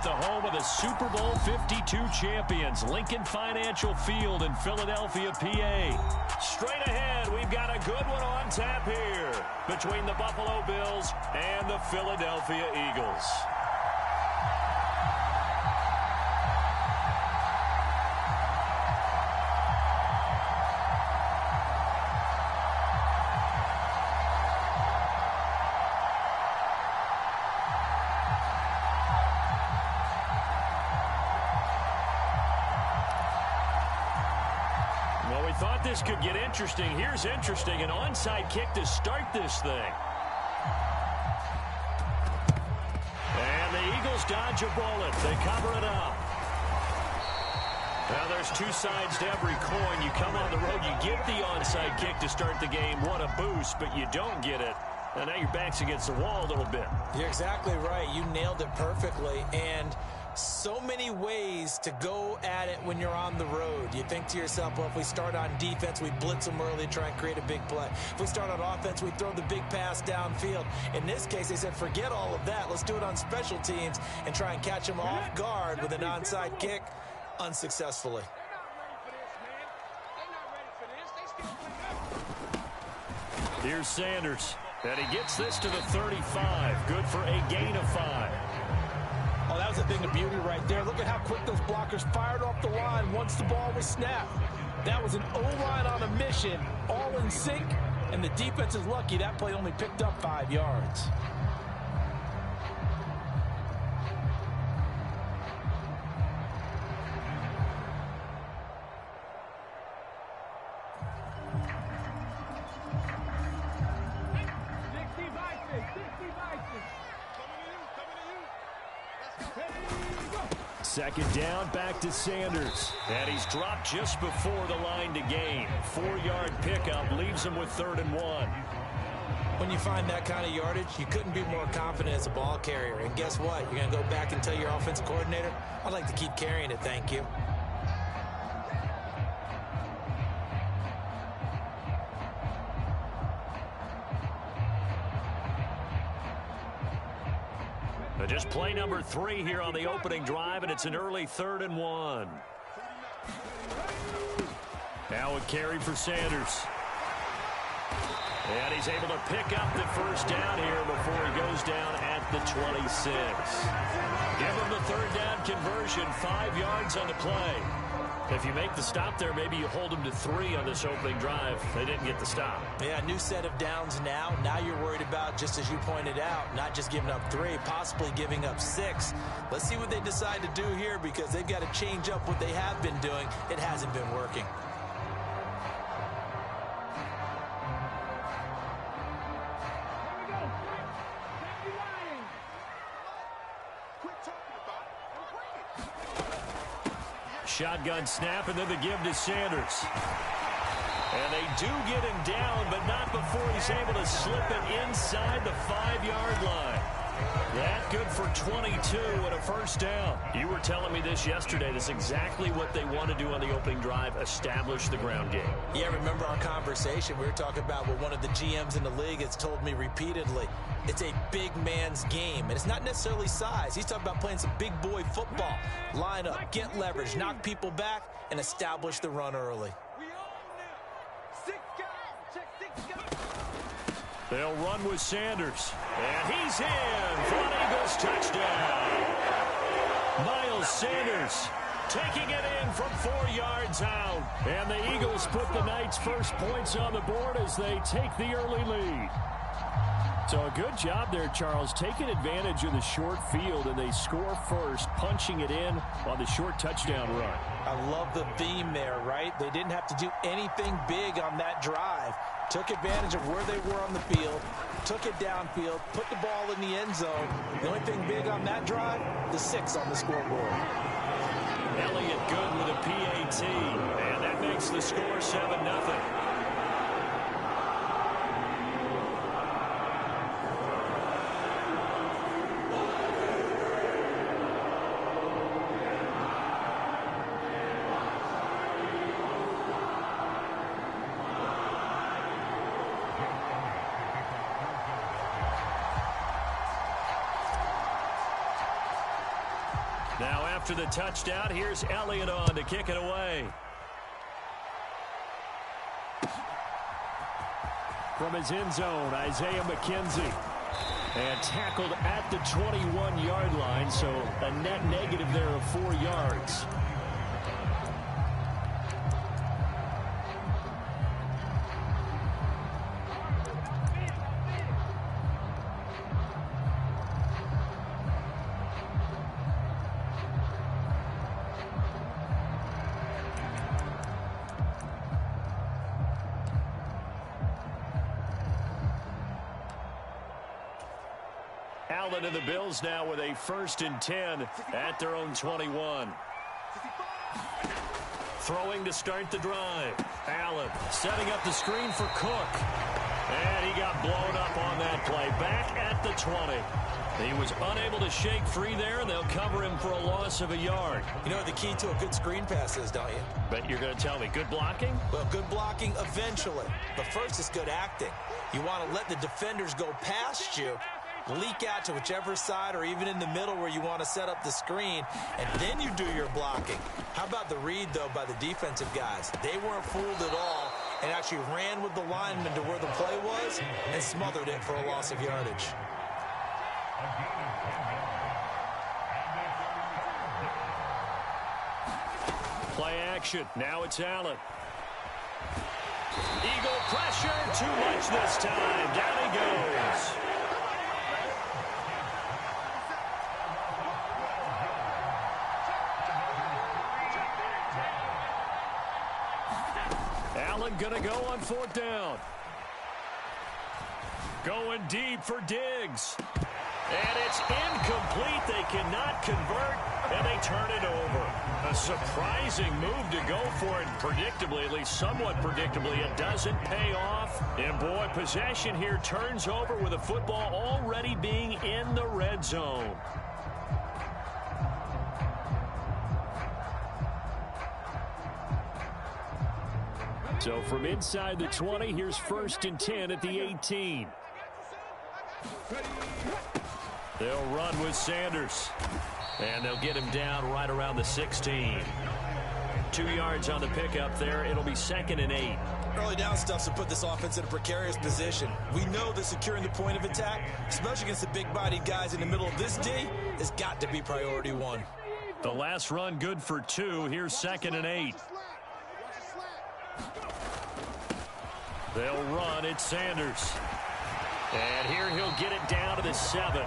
at the home of the Super Bowl 52 champions, Lincoln Financial Field in Philadelphia, PA. Straight ahead, we've got a good one on tap here between the Buffalo Bills and the Philadelphia Eagles. Well, we thought this could get interesting. Here's interesting. An onside kick to start this thing. And the Eagles dodge a bullet. They cover it up. Now, there's two sides to every coin. You come on the road, you get the onside kick to start the game. What a boost, but you don't get it. And now your back's against the wall a little bit. You're exactly right. You nailed it perfectly. And so many ways to go at it when you're on the road. You think to yourself, well, if we start on defense, we blitz them early, try and create a big play. If we start on offense, we throw the big pass downfield. In this case, they said, forget all of that. Let's do it on special teams and try and catch them off guard with an onside kick unsuccessfully. Here's Sanders. And he gets this to the 35. Good for a gain of 5. Oh, that was a thing of beauty right there. Look at how quick those blockers fired off the line once the ball was snapped. That was an O-line on a mission, all in sync, and the defense is lucky that play only picked up 5 yards. Second down, back to Sanders. And he's dropped just before the line to gain. 4-yard pickup leaves him with 3rd and 1. When you find that kind of yardage, you couldn't be more confident as a ball carrier. And guess what? You're going to go back and tell your offensive coordinator, I'd like to keep carrying it, thank you. Just play number 3 here on the opening drive, and it's an early 3rd and 1. Now a carry for Sanders. And he's able to pick up the first down here before he goes down at the 26. Give him the 3rd down conversion, 5 yards on the play. If you make the stop there, maybe you hold them to 3 on this opening drive. They didn't get the stop. Yeah, new set of downs now. Now you're worried about, just as you pointed out, not just giving up 3, possibly giving up 6. Let's see what they decide to do here, because they've got to change up what they have been doing. It hasn't been working. Shotgun snap, and then the give to Sanders. And they do get him down, but not before he's able to slip it inside the 5-yard line. That good for 22 and a first down. You were telling me this yesterday. That's exactly what they want to do on the opening drive, establish the ground game. Yeah, remember our conversation. We were talking about what one of the GMs in the league has told me repeatedly. It's a big man's game, and it's not necessarily size. He's talking about playing some big boy football. Line up, get leverage, knock people back, and establish the run early. They'll run with Sanders. And he's in for an Eagles touchdown. Miles Sanders taking it in from 4 yards out. And the Eagles put the Knights' first points on the board as they take the early lead. So a good job there, Charles, taking advantage of the short field, and they score first, punching it in on the short touchdown run. I love the theme there, right? They didn't have to do anything big on that drive. Took advantage of where they were on the field, took it downfield, put the ball in the end zone. The only thing big on that drive, the 6 on the scoreboard. Elliott good with a PAT, and that makes the score 7-0. Now after the touchdown, here's Elliott on to kick it away. From his end zone, Isaiah McKenzie. And tackled at the 21-yard line, so a net negative there of 4 yards. Allen and the Bills now with a 1st and 10 at their own 21. Throwing to start the drive. Allen setting up the screen for Cook. And he got blown up on that play. Back at the 20. He was unable to shake free there, and they'll cover him for a loss of a yard. You know what the key to a good screen pass is, don't you? But you're going to tell me, good blocking? Well, good blocking eventually. But first is good acting. You want to let the defenders go past you, leak out to whichever side or even in the middle where you want to set up the screen, and then you do your blocking. How about the read, though, by the defensive guys? They weren't fooled at all and actually ran with the lineman to where the play was and smothered it for a loss of yardage. Play action. Now it's Allen. Eagle pressure. Too much this time. Down he goes. Allen going to go on 4th down. Going deep for Diggs. And it's incomplete. They cannot convert, and they turn it over. A surprising move to go for it. Predictably, at least somewhat predictably, it doesn't pay off. And, boy, possession here turns over with the football already being in the red zone. So from inside the 20, here's 1st and 10 at the 18. They'll run with Sanders. And they'll get him down right around the 16. 2 yards on the pickup there. It'll be 2nd and 8. Early down stuff to put this offense in a precarious position. We know that securing the point of attack, especially against the big-bodied guys in the middle of this D, has got to be priority 1. The last run good for 2. Here's 2nd and 8. They'll run. It's Sanders. And here he'll get it down to the 7.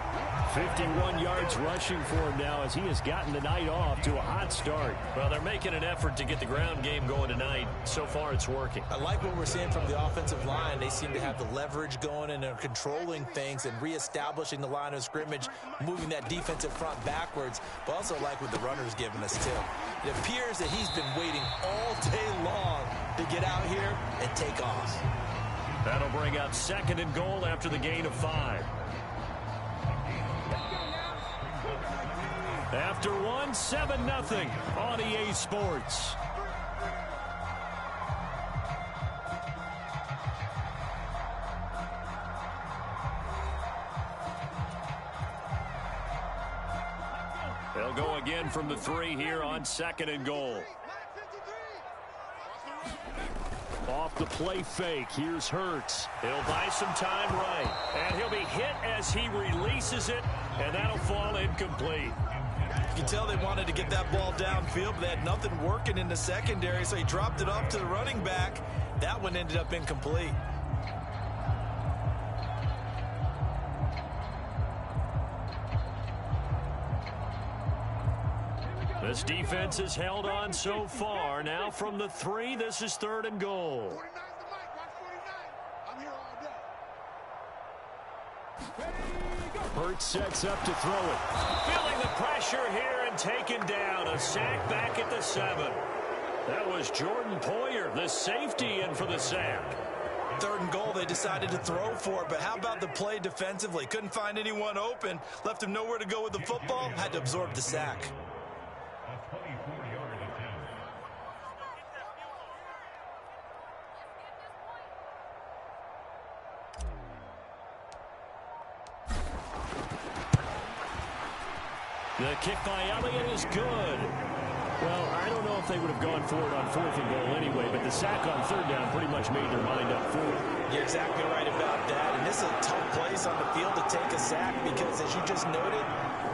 51 yards rushing for him now as he has gotten the night off to a hot start. Well, they're making an effort to get the ground game going tonight. So far, it's working. I like what we're seeing from the offensive line. They seem to have the leverage going and are controlling things and reestablishing the line of scrimmage, moving that defensive front backwards, but also like what the runner's giving us, too. It appears that he's been waiting all day long to get out here and take off. That'll bring up 2nd and goal after the gain of 5. After 1, 7-0 on EA Sports. They'll go again from the 3 here on 2nd and goal. Off the play fake, here's Hurts. He'll buy some time right, and he'll be hit as he releases it, and that'll fall incomplete. You can tell they wanted to get that ball downfield, but they had nothing working in the secondary, so he dropped it off to the running back. That one ended up incomplete. This defense has held on so far. Now from the 3, this is 3rd and goal. Hurts sets up to throw it. Feeling the pressure here and taken down. A sack back at the 7. That was Jordan Poyer, the safety, in for the sack. 3rd and goal, they decided to throw for it, but how about the play defensively? Couldn't find anyone open, left him nowhere to go with the football, had to absorb the sack. The kick by Elliott is good. Well, I don't know if they would have gone for it on 4th and goal anyway, but the sack on 3rd down pretty much made their mind up for it. You're exactly right about that. And this is a tough place on the field to take a sack because, as you just noted,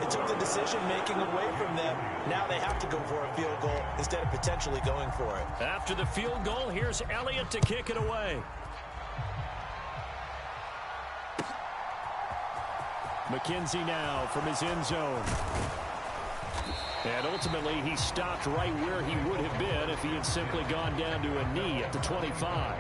it took the decision-making away from them. Now they have to go for a field goal instead of potentially going for it. After the field goal, here's Elliott to kick it away. McKenzie now from his end zone. And ultimately, he stopped right where he would have been if he had simply gone down to a knee at the 25.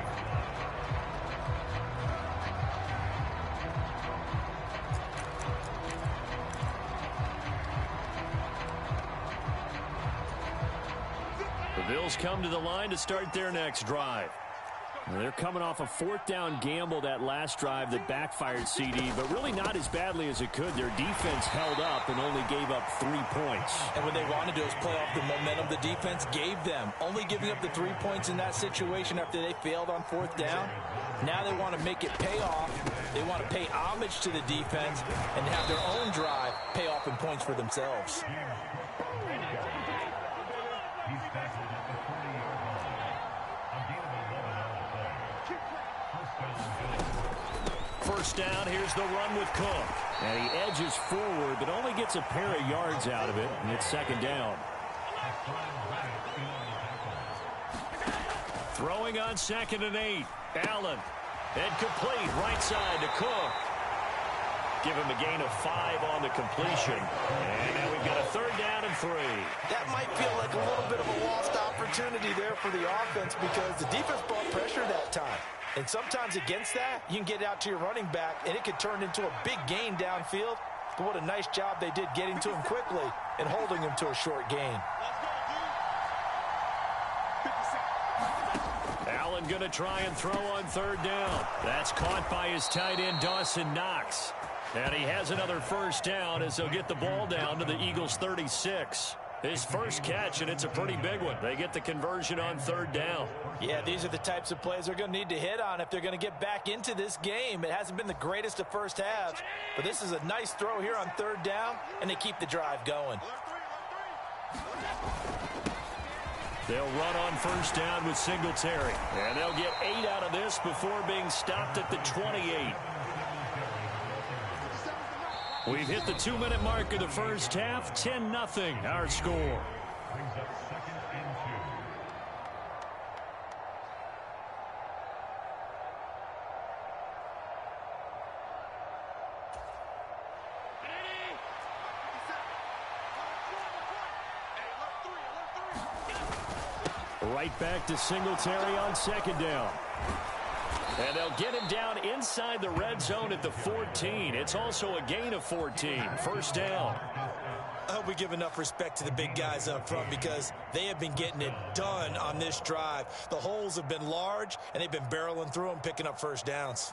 The Bills come to the line to start their next drive. They're coming off a 4th down gamble that last drive that backfired, CD, but really not as badly as it could. Their defense held up and only gave up 3 points. And what they wanted to do is play off the momentum the defense gave them. Only giving up the 3 points in that situation after they failed on 4th down. Now they want to make it pay off. They want to pay homage to the defense and have their own drive pay off in points for themselves. First down, here's the run with Cook. And he edges forward, but only gets a pair of yards out of it, and it's 2nd down. Throwing on 2nd and 8. Allen. And complete, right side to Cook. Give him a gain of 5 on the completion. And now we've got a 3rd down and 3. That might feel like a little bit of a lost opportunity there for the offense because the defense brought pressure that time. And sometimes against that, you can get it out to your running back, and it could turn into a big gain downfield. But what a nice job they did getting to him quickly and holding him to a short gain. Allen going to try and throw on 3rd down. That's caught by his tight end, Dawson Knox. And he has another 1st down as they'll get the ball down to the Eagles' 36. His first catch, and it's a pretty big one. They get the conversion on 3rd down. Yeah, these are the types of plays they're going to need to hit on if they're going to get back into this game. It hasn't been the greatest of first halves, but this is a nice throw here on 3rd down, and they keep the drive going. They'll run on 1st down with Singletary, and they'll get 8 out of this before being stopped at the 28. We've hit the 2-minute mark of the first half. 10-0 our score. Right back to Singletary on 2nd down. And they'll get him down inside the red zone at the 14. It's also a gain of 14. 1st down. I hope we give enough respect to the big guys up front because they have been getting it done on this drive. The holes have been large, and they've been barreling through them, picking up 1st downs.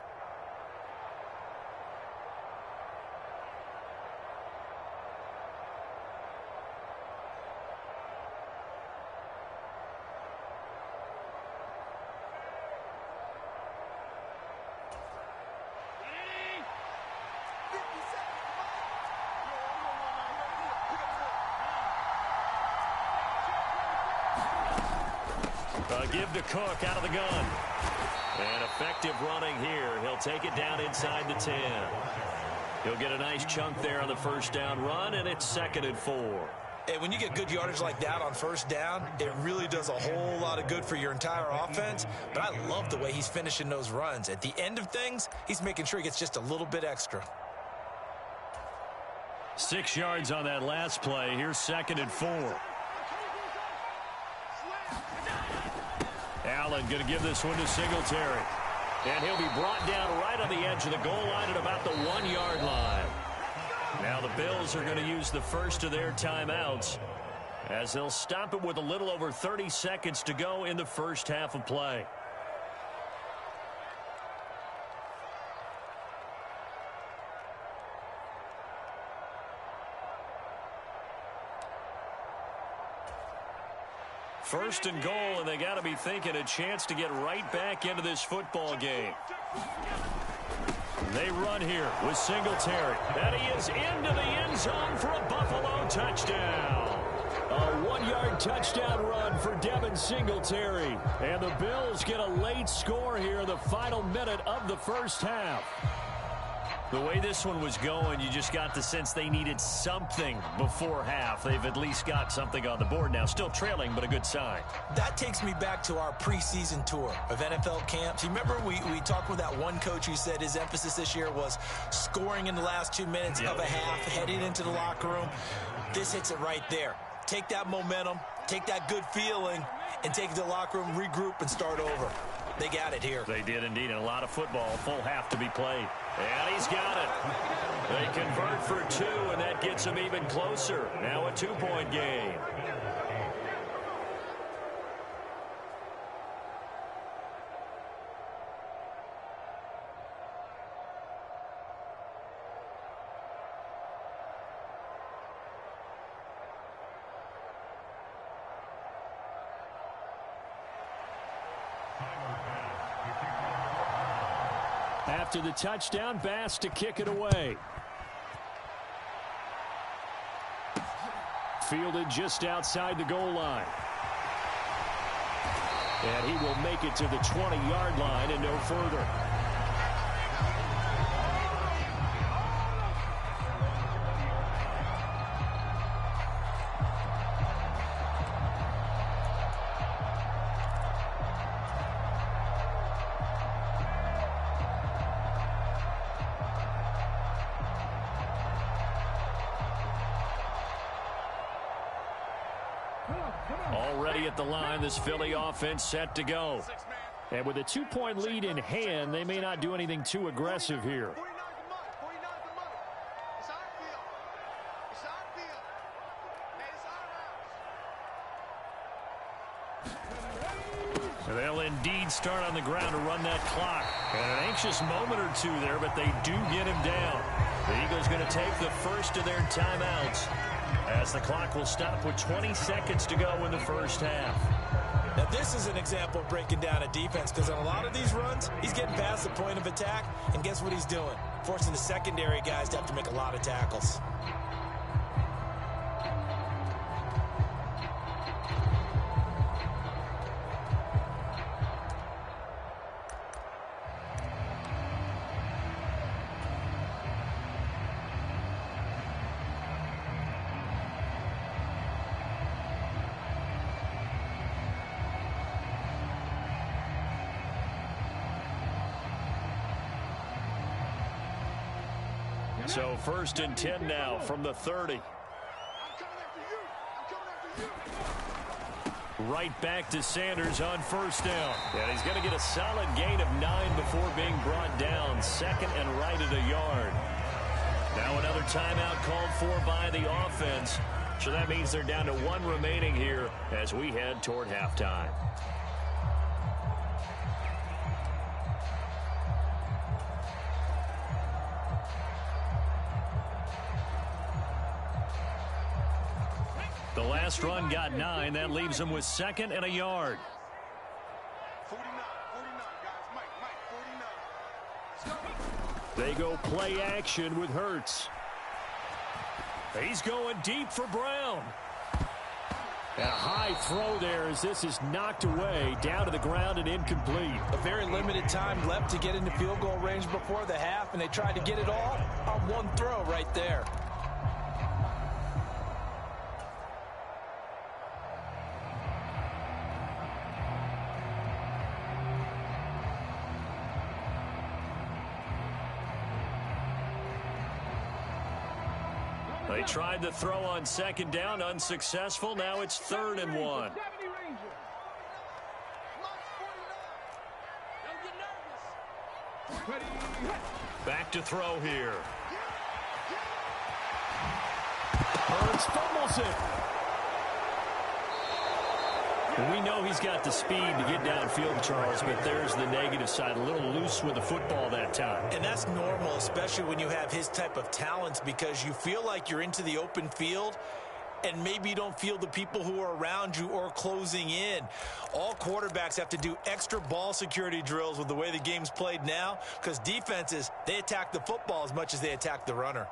Give to Cook out of the gun. And effective running here. He'll take it down inside the 10. He'll get a nice chunk there on the 1st down run, and it's 2nd and 4. Hey, when you get good yardage like that on 1st down, it really does a whole lot of good for your entire offense. But I love the way he's finishing those runs. At the end of things, he's making sure he gets just a little bit extra. 6 yards on that last play. Here's 2nd and 4. Allen going to give this one to Singletary. And he'll be brought down right on the edge of the goal line at about the 1-yard line. Now the Bills are going to use the first of their timeouts as they'll stop it with a little over 30 seconds to go in the first half of play. First and goal, and they got to be thinking a chance to get right back into this football game. They run here with Singletary. And he is into the end zone for a Buffalo touchdown. A 1-yard touchdown run for Devin Singletary. And the Bills get a late score here in the final minute of the first half. The way this one was going, you just got the sense they needed something before half. They've at least got something on the board now. Still trailing, but a good sign. That takes me back to our preseason tour of NFL camps. You remember we talked with that one coach who said his emphasis this year was scoring in the last 2 minutes of a half, heading into the locker room. This hits it right there. Take that momentum, take that good feeling, and take it to the locker room, regroup, and start over. They got it here. They did indeed, and a lot of football, full half to be played. And he's got it. They convert for 2, and that gets them even closer. Now a 2-point game. After the touchdown, Bass to kick it away. Fielded just outside the goal line. And he will make it to the 20-yard line and no further. Already at the line, this Philly offense set to go. And with a 2-point lead in hand, they may not do anything too aggressive here. They'll indeed start on the ground to run that clock. And an anxious moment or two there, but they do get him down. The Eagles going to take the first of their timeouts, as the clock will stop with 20 seconds to go in the first half. Now, this is an example of breaking down a defense, because on a lot of these runs, he's getting past the point of attack, and guess what he's doing? Forcing the secondary guys to have to make a lot of tackles. So 1st and 10 now from the 30. Right back to Sanders on 1st down. And he's going to get a solid gain of 9 before being brought down. 2nd and right at a yard. Now another timeout called for by the offense. So that means they're down to 1 remaining here as we head toward halftime. The last run got 9. That leaves them with 2nd and a yard. 49, guys. Mike, 49. They go play action with Hurts. He's going deep for Brown. And a high throw there as this is knocked away, down to the ground and incomplete. A very limited time left to get into field goal range before the half, and they tried to get it all on one throw right there. They tried the throw on 2nd down, unsuccessful. Now it's 3rd and 1. Back to throw here. Hurts fumbles it. We know he's got the speed to get downfield, Charles, but there's the negative side. A little loose with the football that time. And that's normal, especially when you have his type of talents, because you feel like you're into the open field, and maybe you don't feel the people who are around you or closing in. All quarterbacks have to do extra ball security drills with the way the game's played now, because defenses, they attack the football as much as they attack the runner.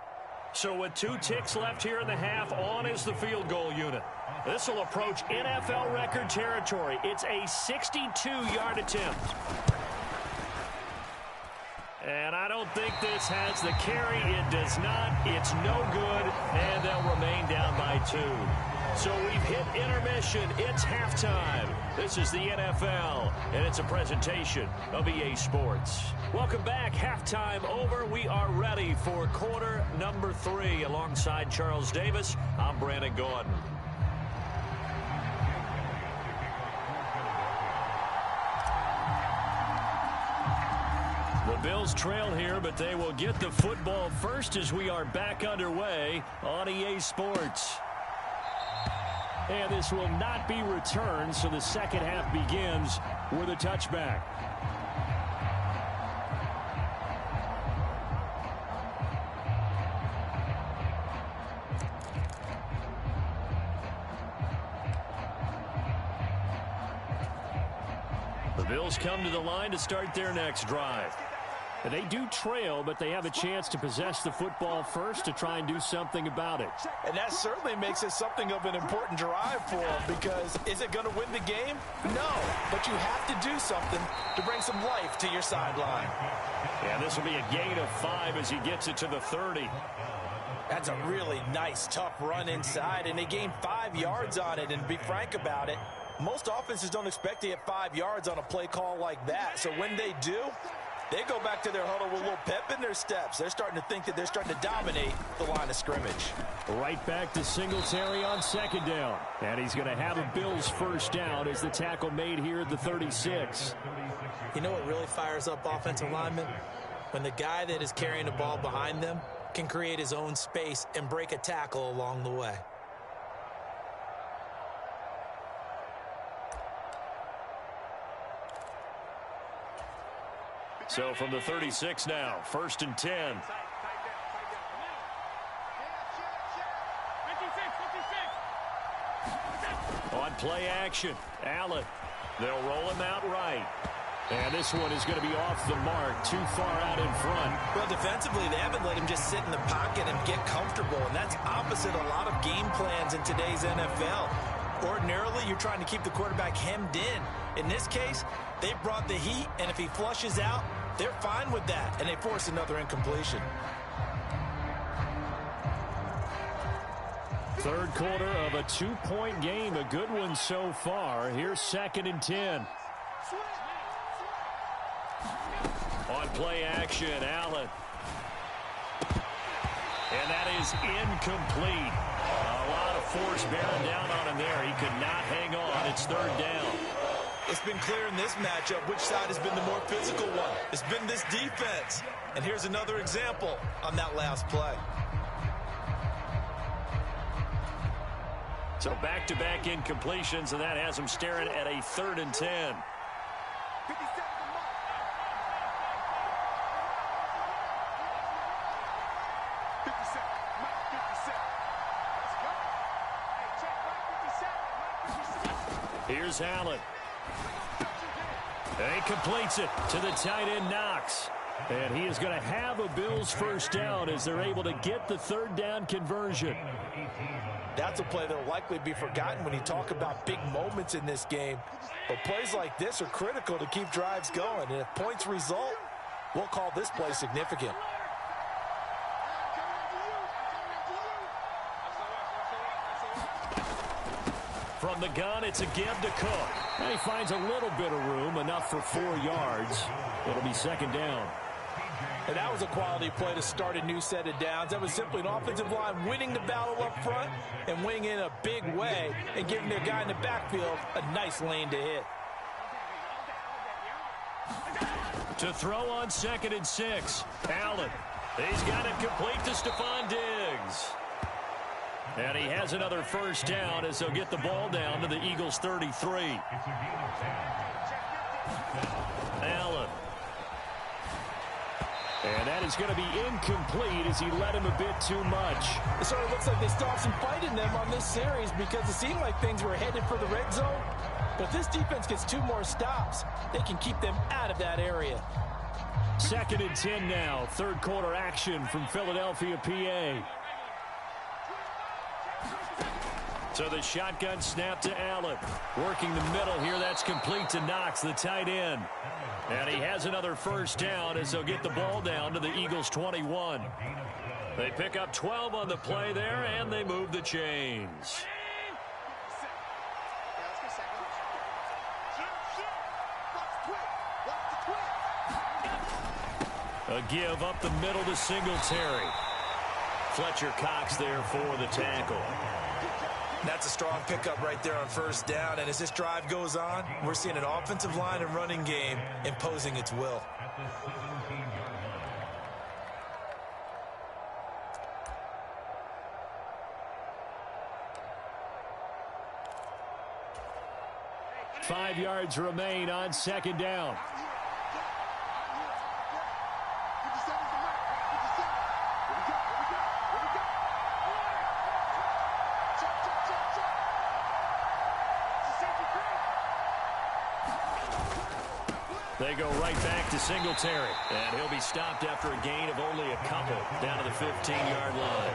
So with 2 ticks left here in the half, on is the field goal unit. This will approach NFL record territory. It's a 62-yard attempt. And I don't think this has the carry. It does not. It's no good, and they'll remain down by 2. So we've hit intermission. It's halftime. This is the NFL, and it's a presentation of EA Sports. Welcome back. Halftime over. We are ready for quarter number 3. Alongside Charles Davis, I'm Brandon Gordon. The Bills trail here, but they will get the football first as we are back underway on EA Sports. And this will not be returned, so the second half begins with a touchback. The Bills come to the line to start their next drive. They do trail, but they have a chance to possess the football first to try and do something about it. And that certainly makes it something of an important drive for them, because is it going to win the game? No, but you have to do something to bring some life to your sideline. Yeah, this will be a gain of 5 as he gets it to the 30. That's a really nice, tough run inside, and they gain 5 yards on it. And to be frank about it, most offenses don't expect to get 5 yards on a play call like that. So when they do, they go back to their huddle with a little pep in their steps. They're starting to think that they're starting to dominate the line of scrimmage. Right back to Singletary on second down. And he's going to have a Bills first down as the tackle made here at the 36. You know what really fires up offensive linemen? When the guy that is carrying the ball behind them can create his own space and break a tackle along the way. So from the 36 now, 1st and 10. On play action, Allen. They'll roll him out right. And this one is going to be off the mark, too far out in front. Well, defensively, they haven't let him just sit in the pocket and get comfortable, and that's opposite a lot of game plans in today's NFL. Ordinarily, you're trying to keep the quarterback hemmed in. In this case, they brought the heat, and if he flushes out, they're fine with that, and they force another incompletion. Third quarter of a 2-point game, a good one so far. Here's 2nd and 10. On play action, Allen. And that is incomplete. A lot of force bearing down on him there. He could not hang on. It's 3rd down. It's been clear in this matchup which side has been the more physical one. It's been this defense. And here's another example on that last play. So back-to-back incompletions, and that has him staring at a 3rd and 10. Here's Allen. And he completes it to the tight end, Knox. And he is going to have a Bills first down as they're able to get the 3rd down conversion. That's a play that will likely be forgotten when you talk about big moments in this game. But plays like this are critical to keep drives going. And if points result, we'll call this play significant. From the gun, it's again to Cook. And he finds a little bit of room, enough for 4 yards. It'll be 2nd down. And that was a quality play to start a new set of downs. That was simply an offensive line winning the battle up front and winning in a big way and giving their guy in the backfield a nice lane to hit. To throw on 2nd and 6. Allen. He's got it complete to Stephon Diggs. And he has another first down as they'll get the ball down to the Eagles' 33. Allen. And that is going to be incomplete as he led him a bit too much. It sort of looks like they still have some fight in them on this series because it seemed like things were headed for the red zone. But if this defense gets 2 more stops, they can keep them out of that area. 2nd and 10 now. Third quarter action from Philadelphia, PA. So the shotgun snap to Allen. Working the middle here. That's complete to Knox, the tight end. And he has another first down as they'll get the ball down to the Eagles' 21. They pick up 12 on the play there, and they move the chains. A give up the middle to Singletary. Fletcher Cox there for the tackle. That's a strong pickup right there on first down. And as this drive goes on, we're seeing an offensive line and running game imposing its will. Five yards remain on 2nd down. They go right back to Singletary. And he'll be stopped after a gain of only a couple down to the 15-yard line.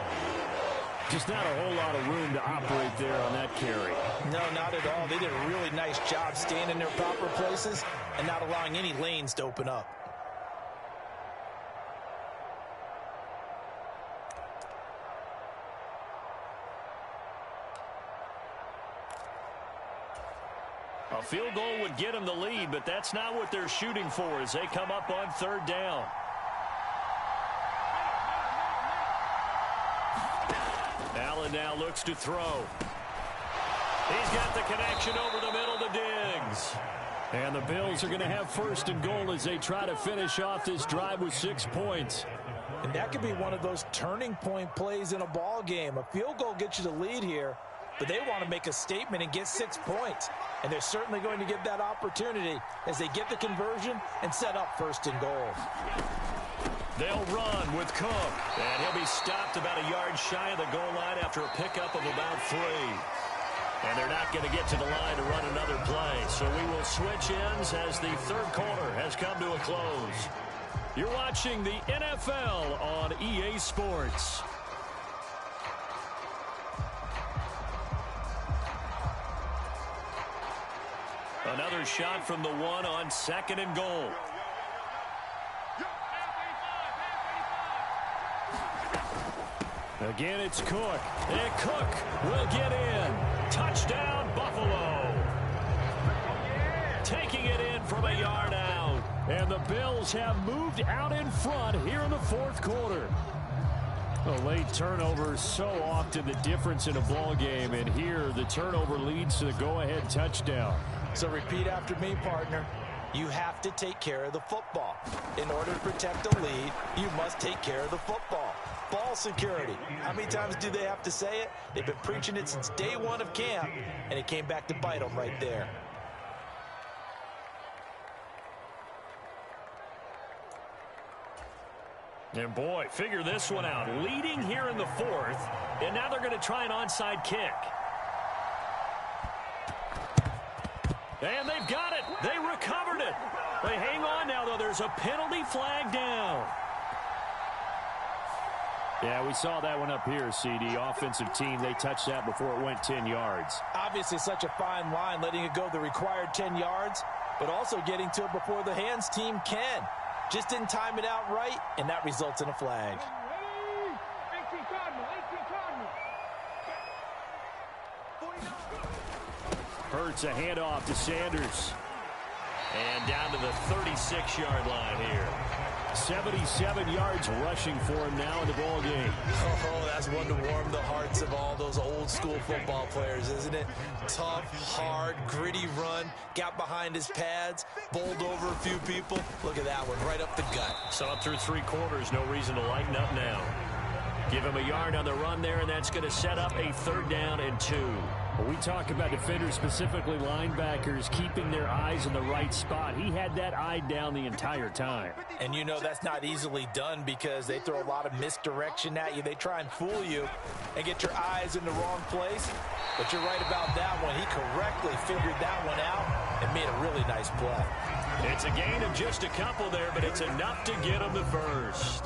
Just not a whole lot of room to operate there on that carry. No, not at all. They did a really nice job staying in their proper places and not allowing any lanes to open up. A field goal would get them the lead, but that's not what they're shooting for as they come up on 3rd down. Allen now looks to throw. He's got the connection over the middle to Diggs. And the Bills are going to have 1st and goal as they try to finish off this drive with 6 points. And that could be one of those turning point plays in a ball game. A field goal gets you the lead here, but they want to make a statement and get 6 points. And they're certainly going to give that opportunity as they get the conversion and set up 1st and goal. They'll run with Cook. And he'll be stopped about a yard shy of the goal line after a pickup of about 3. And they're not going to get to the line to run another play. So we will switch ends as the 3rd quarter has come to a close. You're watching the NFL on EA Sports. Another shot from the 1 on 2nd and goal. Again, it's Cook. And Cook will get in. Touchdown, Buffalo. Taking it in from a yard out. And the Bills have moved out in front here in the 4th quarter. A late turnover is so often the difference in a ball game. And here, the turnover leads to the go-ahead touchdown. So repeat after me, partner. You have to take care of the football. In order to protect the lead, you must take care of the football. Ball security. How many times do they have to say it? They've been preaching it since day 1 of camp, and it came back to bite them right there. And boy, figure this one out. Leading here in the 4th, and now they're going to try an onside kick. And they've got it. They recovered it. They hang on now, though. There's a penalty flag down. Yeah, we saw that one up here, CD. Offensive team, they touched that before it went 10 yards. Obviously such a fine line, letting it go the required 10 yards, but also getting to it before the hands team can. Just didn't time it out right, and that results in a flag. Hurts a handoff to Sanders. And down to the 36-yard line here. 77 yards rushing for him now in the ball game. Oh, that's one to warm the hearts of all those old school football players, isn't it? Tough, hard, gritty run. Got behind his pads, bowled over a few people. Look at that one, right up the gut. So up through 3 quarters, no reason to lighten up now. Give him a yard on the run there, and that's going to set up a 3rd down and 2. When we talk about defenders, specifically linebackers, keeping their eyes in the right spot, he had that eye down the entire time. And you know that's not easily done because they throw a lot of misdirection at you. They try and fool you and get your eyes in the wrong place. But you're right about that one. He correctly figured that one out and made a really nice play. It's a gain of just a couple there, but it's enough to get him the first.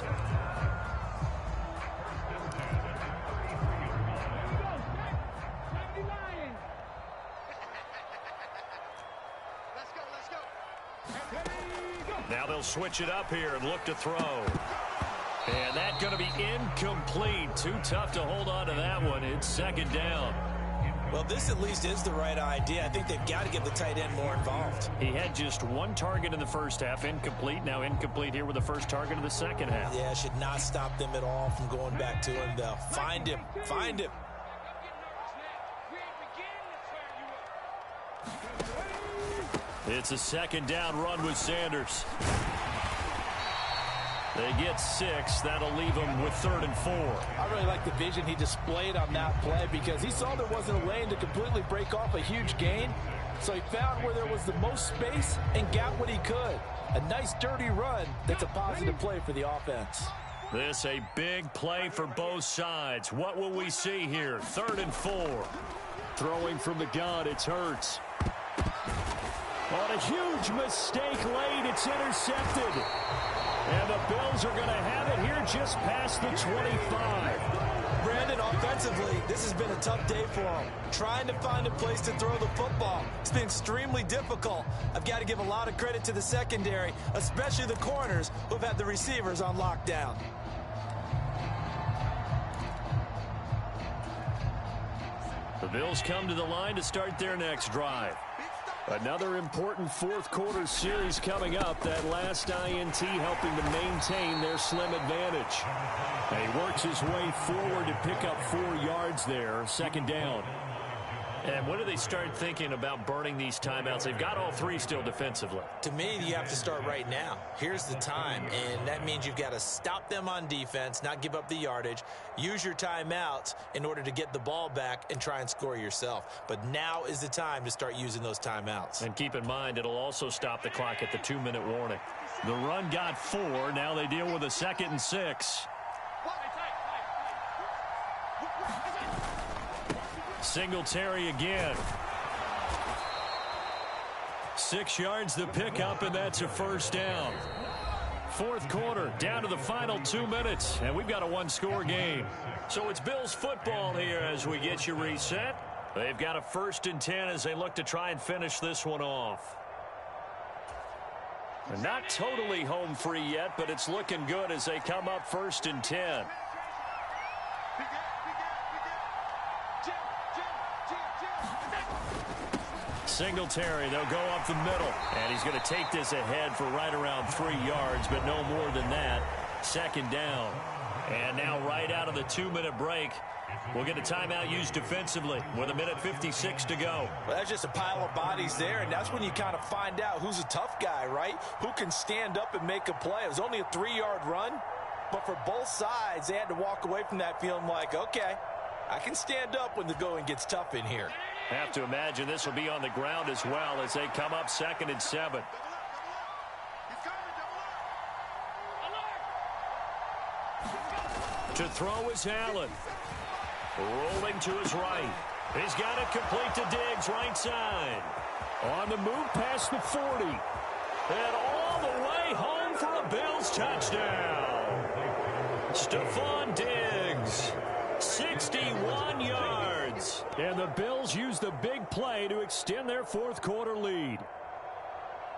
Now they'll switch it up here and look to throw. And that's going to be incomplete. Too tough to hold on to that one. It's second down. Well, this at least is the right idea. I think they've got to get the tight end more involved. He had just one target in the first half, incomplete. Now incomplete here with the first target of the second half. Yeah, should not stop them at all from going back to him, though. Find him. Find him. It's a second down run with Sanders. They get 6. That'll leave them with 3rd and 4. I really like the vision he displayed on that play because he saw there wasn't a lane to completely break off a huge gain. So he found where there was the most space and got what he could. A nice dirty run that's a positive play for the offense. This a big play for both sides. What will we see here? 3rd and 4. Throwing from the gun, it's Hurts. On a huge mistake late, it's intercepted. And the Bills are going to have it here just past the 25. Brandon, offensively, this has been a tough day for him. Trying to find a place to throw the football. It's been extremely difficult. I've got to give a lot of credit to the secondary, especially the corners who've had the receivers on lockdown. The Bills come to the line to start their next drive. Another important fourth quarter series coming up. That last INT helping to maintain their slim advantage. And he works his way forward to pick up 4 yards there. Second down. And when do they start thinking about burning these timeouts? They've got all 3 still defensively. To me, you have to start right now. Here's the time, and that means you've got to stop them on defense, not give up the yardage, use your timeouts in order to get the ball back and try and score yourself. But now is the time to start using those timeouts. And keep in mind, it'll also stop the clock at the 2-minute warning. The run got 4. Now they deal with a 2nd and 6. Singletary again. 6 yards the pickup, and that's a first down. Fourth quarter, down to the final 2 minutes, and we've got a 1-score game. So it's Bills football here as we get you reset. They've got a 1st and 10 as they look to try and finish this one off. They're not totally home free yet, but it's looking good as they come up 1st and 10. Singletary, they'll go up the middle. And he's going to take this ahead for right around 3 yards, but no more than that. Second down. And now right out of the 2-minute break, we'll get a timeout used defensively with 1:56 to go. Well, that's just a pile of bodies there, and that's when you kind of find out who's a tough guy, right? Who can stand up and make a play. It was only a 3-yard run, but for both sides, they had to walk away from that feeling like, okay, I can stand up when the going gets tough in here. Have to imagine this will be on the ground as well as they come up 2nd and 7. To throw is Allen. Rolling to his right. He's got it complete to Diggs, right side. On the move past the 40. And all the way home for a Bills touchdown. Stephon Diggs. 61 yards. And the Bills use the big play to extend their fourth quarter lead.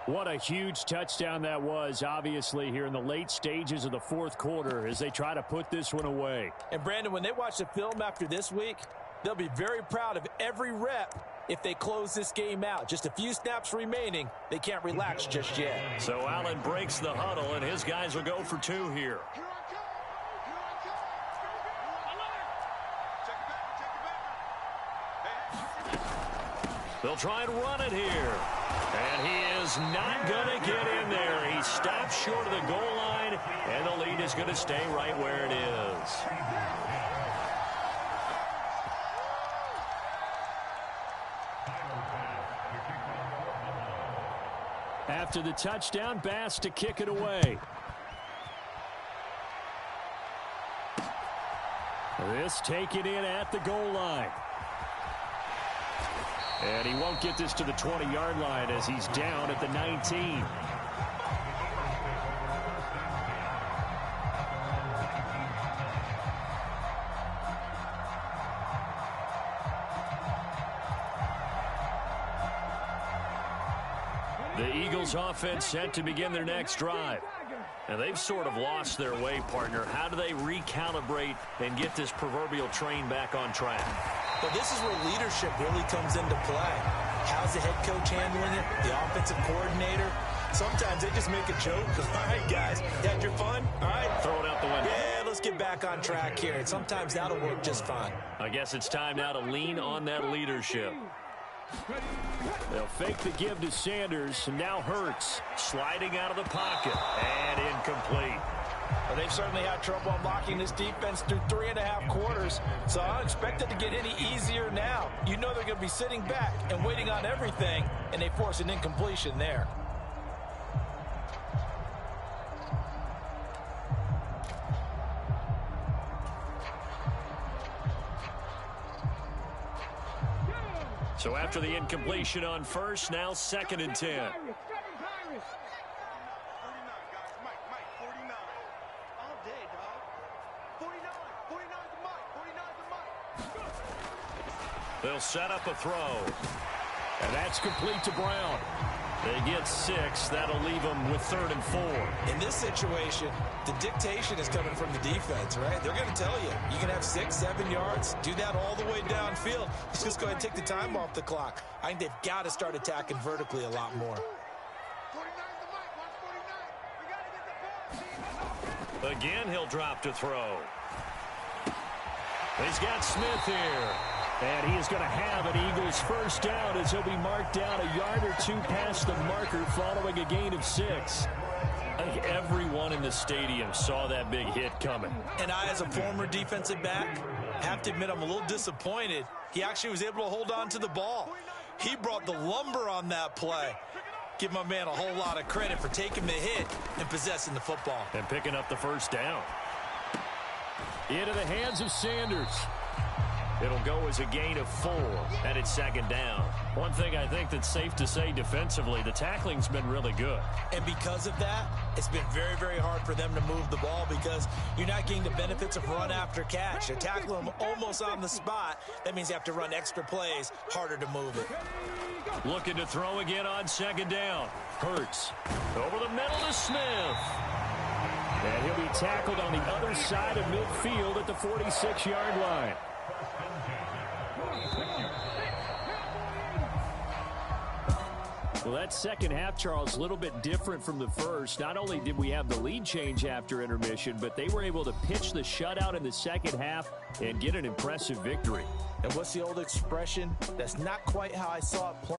What a huge touchdown that was, obviously, here in the late stages of the fourth quarter as they try to put this one away. And, Brandon, when they watch the film after this week, they'll be very proud of every rep if they close this game out. Just a few snaps remaining. They can't relax just yet. So Allen breaks the huddle, and his guys will go for 2 here. They'll try and run it here. And he is not going to get in there. He stops short of the goal line, and the lead is going to stay right where it is. After the touchdown, Bass to kick it away. This taken in at the goal line. And he won't get this to the 20-yard line as he's down at the 19. The Eagles offense set to begin their next drive. And they've sort of lost their way, partner. How do they recalibrate and get this proverbial train back on track? Well, this is where leadership really comes into play. How's the head coach handling it? The offensive coordinator? Sometimes they just make a joke. All right, guys, you had your fun? All right. Throw it out the window. Yeah, let's get back on track here. And sometimes that'll work just fine. I guess it's time now to lean on that leadership. They'll fake the give to Sanders, and now Hurts sliding out of the pocket, and incomplete. Well, they've certainly had trouble unlocking this defense through 3.5 quarters, so I don't expect it to get any easier now. You know they're going to be sitting back and waiting on everything, and they force an incompletion there. So after the incompletion on first, now 2nd and 10. 49, guys. Mike, 49. All day, dog. 49. 49's the Mike. 49's the Mike. They'll set up a throw. And that's complete to Brown. They get 6. That'll leave them with 3rd and 4. In this situation, the dictation is coming from the defense, right? They're going to tell you, you can have 6, 7 yards, do that all the way downfield. Let's just go ahead and take the time off the clock. I think they've got to start attacking vertically a lot more. 49's the Mike. Watch 49. We got to get the ball. Again, he'll drop to throw. He's got Smith here. And he is going to have an Eagles first down as he'll be marked down a yard or 2 past the marker following a gain of 6. I think everyone in the stadium saw that big hit coming. And I, as a former defensive back, have to admit I'm a little disappointed. He actually was able to hold on to the ball. He brought the lumber on that play. Give my man a whole lot of credit for taking the hit and possessing the football. And picking up the first down. Into the hands of Sanders. It'll go as a gain of 4, and it's 2nd down. One thing I think that's safe to say defensively, the tackling's been really good. And because of that, it's been very, very hard for them to move the ball because you're not getting the benefits of run after catch. They're tackling them almost on the spot. That means you have to run extra plays, harder to move it. Looking to throw again on 2nd down. Hurts over the middle to Smith. And he'll be tackled on the other side of midfield at the 46-yard line. Well, that second half, Charles, a little bit different from the first. Not only did we have the lead change after intermission, but they were able to pitch the shutout in the second half and get an impressive victory. And what's the old expression? That's not quite how I saw it play.